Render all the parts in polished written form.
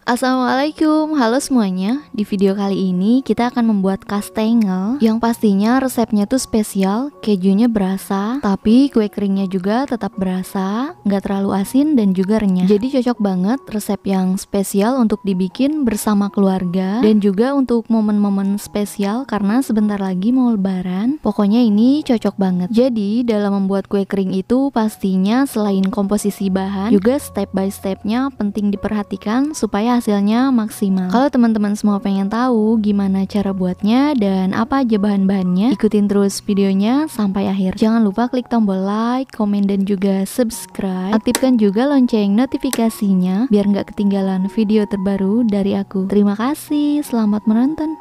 Assalamualaikum, halo semuanya. Di video kali ini kita akan membuat kastengel yang pastinya resepnya tuh spesial, kejunya berasa, tapi kue keringnya juga tetap berasa, nggak terlalu asin dan juga renyah. Jadi cocok banget resep yang spesial untuk dibikin bersama keluarga dan juga untuk momen-momen spesial karena sebentar lagi mau lebaran. Pokoknya ini cocok banget. Jadi dalam membuat kue kering itu pastinya selain komposisi bahan, juga step by stepnya penting diperhatikan supaya hasilnya maksimal. Kalau teman-teman semua pengen tahu gimana cara buatnya dan apa aja bahan-bahannya, ikutin terus videonya sampai akhir. Jangan lupa klik tombol like, komen, dan juga subscribe. Aktifkan juga lonceng notifikasinya biar nggak ketinggalan video terbaru dari aku. Terima kasih, selamat menonton.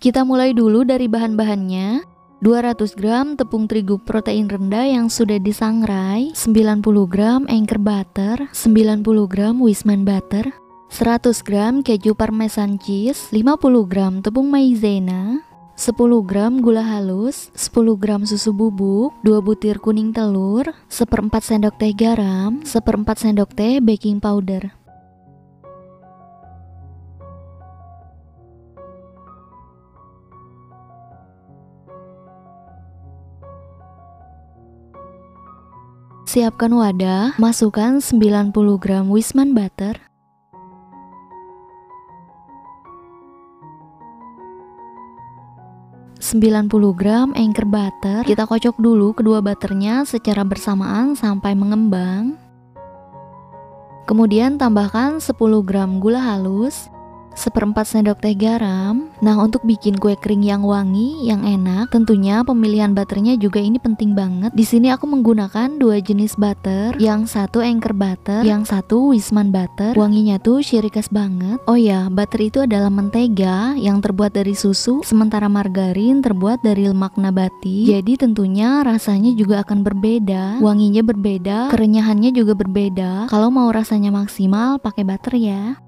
Kita mulai dulu dari bahan-bahannya. 200 gram tepung terigu protein rendah yang sudah disangrai, 90 gram Anchor butter, 90 gram Wisman butter, 100 gram keju parmesan cheese, 50 gram tepung maizena, 10 gram gula halus, 10 gram susu bubuk, 2 butir kuning telur, 1/4 sendok teh garam, 1/4 sendok teh baking powder. Siapkan wadah, masukkan 90 gram Wisman butter, 90 gram Anchor butter. Kita kocok dulu kedua butternya secara bersamaan sampai mengembang. Kemudian tambahkan 10 gram gula halus, 1/4 sendok teh garam. Nah, untuk bikin kue kering yang wangi, yang enak, tentunya pemilihan butternya juga ini penting banget. Di sini aku menggunakan dua jenis butter, yang satu Anchor butter, yang satu Wisman butter. Wanginya tuh syirikas banget. Oh ya, butter itu adalah mentega yang terbuat dari susu, sementara margarin terbuat dari lemak nabati. Jadi tentunya rasanya juga akan berbeda, wanginya berbeda, kerenyahannya juga berbeda. Kalau mau rasanya maksimal, pakai butter ya.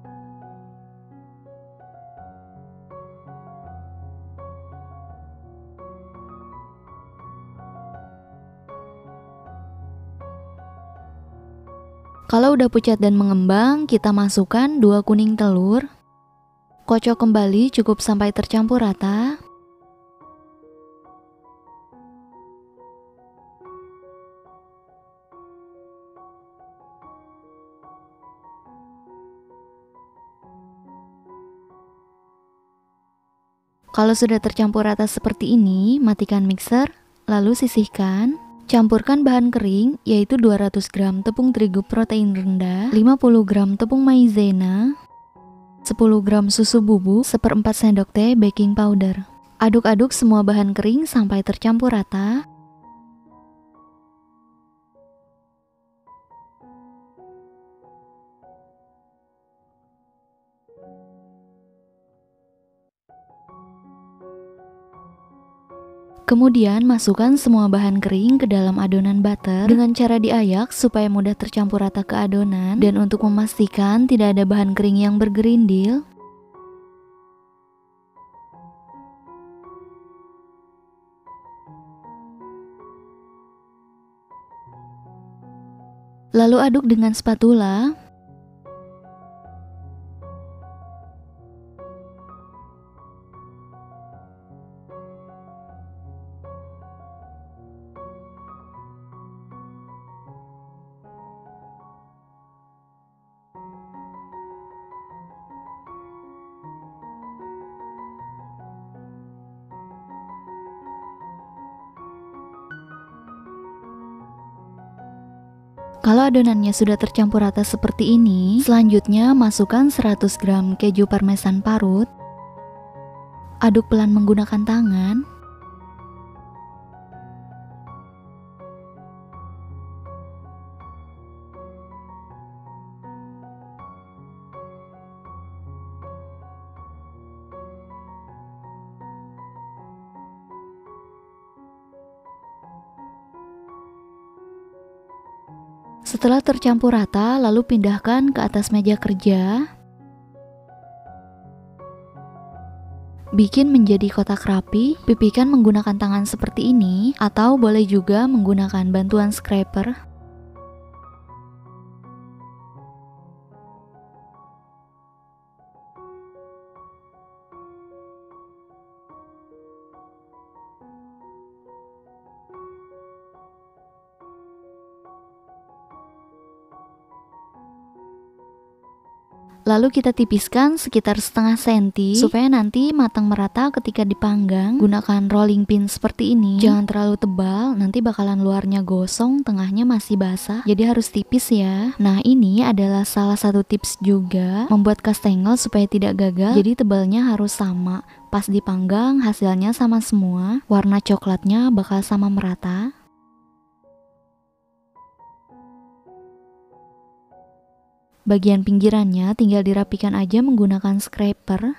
Kalau udah pucat dan mengembang, kita masukkan 2 kuning telur. Kocok kembali cukup sampai tercampur rata. Kalau sudah tercampur rata seperti ini, matikan mixer, lalu sisihkan. Campurkan bahan kering, yaitu 200 gram tepung terigu protein rendah, 50 gram tepung maizena, 10 gram susu bubuk, 1/4 sendok teh baking powder. Aduk-aduk semua bahan kering sampai tercampur rata. Kemudian masukkan semua bahan kering ke dalam adonan butter dengan cara diayak supaya mudah tercampur rata ke adonan, dan untuk memastikan tidak ada bahan kering yang bergerindil. Lalu aduk dengan spatula. Kalau adonannya sudah tercampur rata seperti ini, selanjutnya masukkan 100 gram keju parmesan parut. Aduk pelan menggunakan tangan. Setelah tercampur rata, lalu pindahkan ke atas meja kerja. Bikin menjadi kotak rapi, pipihkan menggunakan tangan seperti ini, atau boleh juga menggunakan bantuan scraper. Lalu kita tipiskan sekitar setengah senti supaya nanti matang merata ketika dipanggang. Gunakan rolling pin seperti ini. Jangan terlalu tebal, nanti bakalan luarnya gosong, tengahnya masih basah. Jadi harus tipis ya. Nah, ini adalah salah satu tips juga membuat kastengel supaya tidak gagal. Jadi tebalnya harus sama. Pas dipanggang hasilnya sama semua. Warna coklatnya bakal sama merata. Bagian pinggirannya tinggal dirapikan aja menggunakan scraper.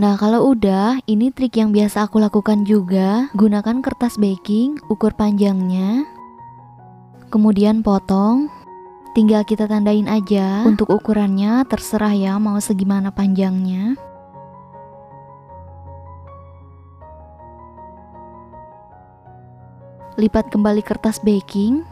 Nah, kalau udah, ini trik yang biasa aku lakukan juga. Gunakan kertas baking, ukur panjangnya, kemudian potong. Tinggal kita tandain aja. Untuk ukurannya terserah ya mau segimana panjangnya. Lipat kembali kertas baking.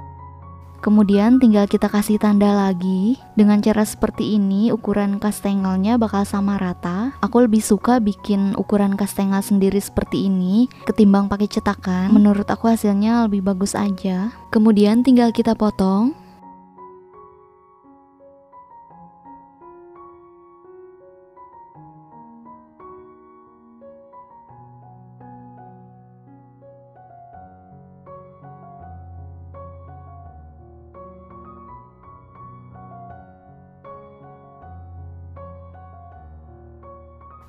Kemudian tinggal kita kasih tanda lagi. Dengan cara seperti ini ukuran kastengelnya bakal sama rata. Aku lebih suka bikin ukuran kastengel sendiri seperti ini ketimbang pakai cetakan. Menurut aku hasilnya lebih bagus aja. Kemudian tinggal kita potong.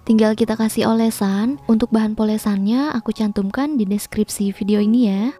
Tinggal kita kasih olesan. Untuk bahan polesannya aku cantumkan di deskripsi video ini ya.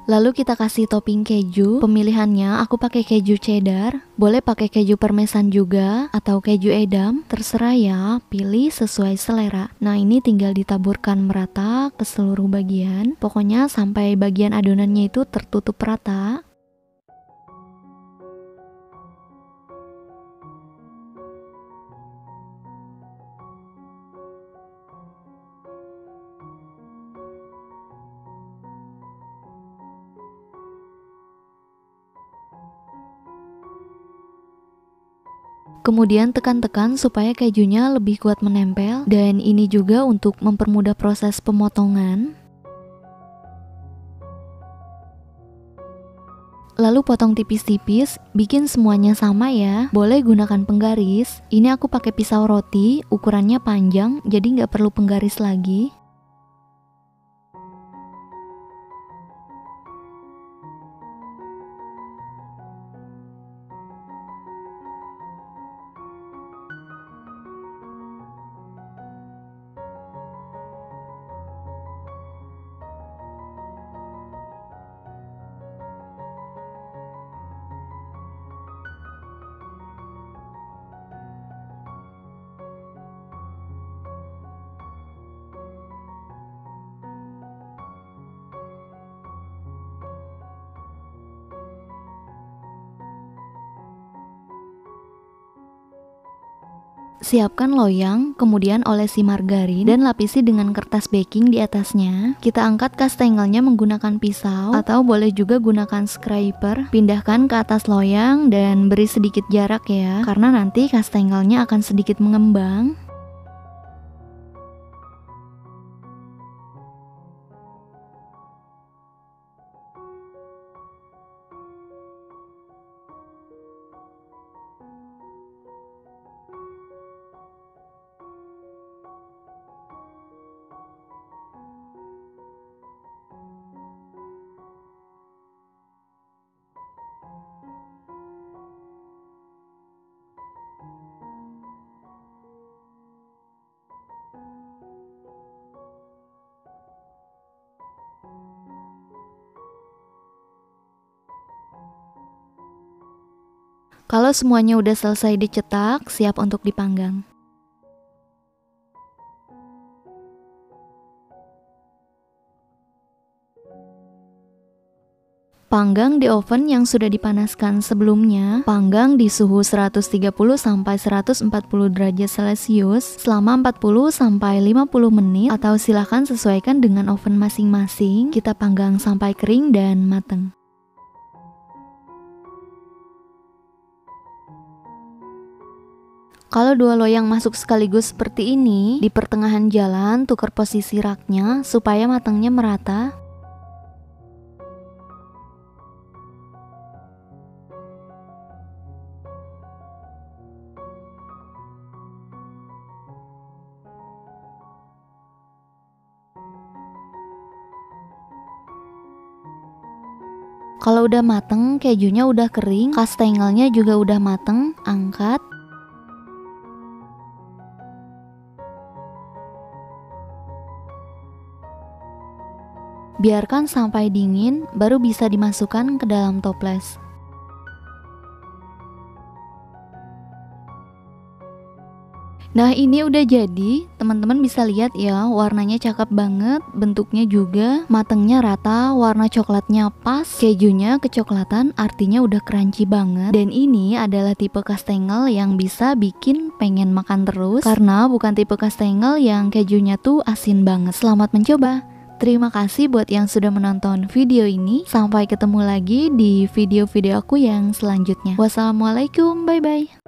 Lalu kita kasih topping keju. Pemilihannya aku pakai keju cheddar. Boleh pakai keju parmesan juga atau keju edam, terserah ya, pilih sesuai selera. Nah, ini tinggal ditaburkan merata ke seluruh bagian. Pokoknya sampai bagian adonannya itu tertutup rata. Kemudian tekan-tekan supaya kejunya lebih kuat menempel, dan ini juga untuk mempermudah proses pemotongan. Lalu potong tipis-tipis, bikin semuanya sama ya. Boleh gunakan penggaris. Ini aku pakai pisau roti, ukurannya panjang, jadi nggak perlu penggaris lagi. Siapkan loyang, kemudian olesi margarin dan lapisi dengan kertas baking di atasnya. Kita angkat kastengelnya menggunakan pisau atau boleh juga gunakan scraper. Pindahkan ke atas loyang dan beri sedikit jarak ya, karena nanti kastengelnya akan sedikit mengembang. Kalau semuanya udah selesai dicetak, siap untuk dipanggang. Panggang di oven yang sudah dipanaskan sebelumnya. Panggang di suhu 130 sampai 140 derajat Celcius selama 40 sampai 50 menit atau silahkan sesuaikan dengan oven masing-masing. Kita panggang sampai kering dan mateng. Kalau dua loyang masuk sekaligus seperti ini, di pertengahan jalan tukar posisi raknya supaya matangnya merata. Kalau udah mateng, kejunya udah kering, kastengelnya juga udah mateng, angkat. Biarkan sampai dingin, baru bisa dimasukkan ke dalam toples. Nah, ini udah jadi, teman-teman bisa lihat ya, warnanya cakep banget, bentuknya juga, matangnya rata, warna coklatnya pas, kejunya kecoklatan, artinya udah crunchy banget. Dan ini adalah tipe kastengel yang bisa bikin pengen makan terus, karena bukan tipe kastengel yang kejunya tuh asin banget. Selamat mencoba! Terima kasih buat yang sudah menonton video ini. Sampai ketemu lagi di video-video aku yang selanjutnya. Wassalamualaikum, bye-bye.